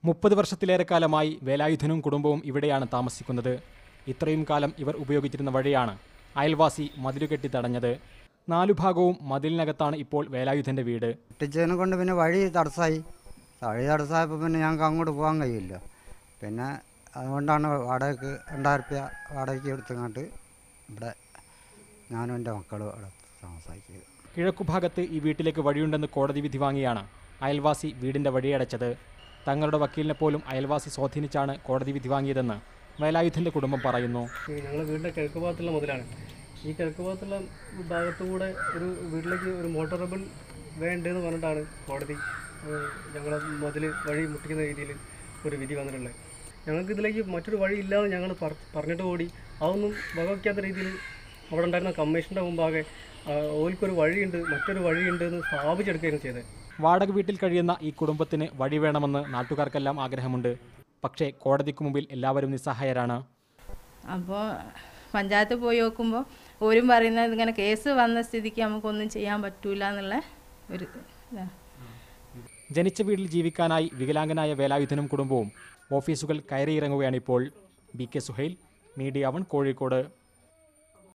30 വർഷത്തിലേറെ കാലമായി വേലായുധനും കുടുംബവും ഇവിടെയാണ് താമസിക്കുന്നത്. ഇത്രയും കാലം ഇവർ ഉപയോഗിച്ചിരുന്ന വഴിയാണ് അയൽവാസി മതിലുകെട്ടി തടഞ്ഞത്. 4 ഭാഗവും മതിലിനകത്താണ് ഇപ്പോൾ വേലായുധൻ്റെ വീട്. ഒട്ടിച്ചതിനെ കൊണ്ട് പിന്നെ വഴി തടസ്സമായപ്പോൾ പിന്നെ ഞങ്ങൾക്ക് അങ്ങോട്ട് പോകാൻ കഴിയില്ല. പിന്നെ അതുകൊണ്ടാണ് വാടകയ്ക്ക് 2000 രൂപ വാടകയ്ക്ക് എടുത്തുകൊണ്ട് ഇവിടെ ഞാനും എൻ്റെ മക്കളും അവിടെ താമസിക്കുന്നത്. കിഴക്കുഭാഗത്ത് ഈ വീട്ടിലേക്ക് വഴിയുണ്ടെന്ന് കോടതി വിധി വാങ്ങിയാണ് അയൽവാസി വീടിൻ്റെ വഴിയടച്ചത്. തങ്ങളുടെ വക്കീലിനെ പോലും അയൽവാസി സ്വാധീനിച്ചാണ് കോടതി വിധി വാങ്ങിയതെന്ന് വേലായുധൻ്റെ കുടുംബം പറയുന്നു. ഞങ്ങളുടെ വീടിൻ്റെ കിഴക്ക് ഭാഗത്തുള്ള മുതലാണ്. ഈ കിഴക്ക് ഭാഗത്തുള്ള ഭാഗത്തുകൂടെ ഒരു വീട്ടിലേക്ക് ഒരു മോട്ടോറബിൾ വേണ്ടെന്ന് പറഞ്ഞിട്ടാണ് കോടതി ഞങ്ങളെ മുതൽ വഴി മുട്ടിക്കുന്ന രീതിയിൽ ഒരു വിധി വന്നിട്ടുള്ളത്. ഞങ്ങൾക്ക് ഇതിലേക്ക് മറ്റൊരു വഴി ഇല്ലാതെ ഞങ്ങൾ പറഞ്ഞിട്ട് കൂടി അതൊന്നും വകവയ്ക്കാത്ത രീതിയിൽ അവിടെ ഉണ്ടായിരുന്ന കമ്മീഷൻ്റെ മുമ്പാകെ ഓൽക്കൊരു വഴിയുണ്ട്, മറ്റൊരു വഴിയുണ്ട് എന്ന് സ്ഥാപിച്ചെടുക്കുകയാണ് ചെയ്തത്. വാടക വീട്ടിൽ കഴിയുന്ന ഈ കുടുംബത്തിന് വഴി വേണമെന്ന് നാട്ടുകാർക്കെല്ലാം ആഗ്രഹമുണ്ട്. പക്ഷേ കോടതിക്ക് മുമ്പിൽ എല്ലാവരും നിസ്സഹായരാണ്. അപ്പോൾ പഞ്ചായത്ത് പോയി നോക്കുമ്പോൾ ഓരും പറയുന്നത് ഇങ്ങനെ കേസ് വന്ന സ്ഥിതിക്ക് നമുക്കൊന്നും ചെയ്യാൻ പറ്റൂല എന്നുള്ള ഒരു ഇതാണ്. ജനിച്ച വീട്ടിൽ ജീവിക്കാനായി വികലാംഗനായ വേലായുധനും കുടുംബവും ഓഫീസുകൾ കയറിയിറങ്ങുകയാണിപ്പോൾ. BK Suhail, media 1 Kozhikode.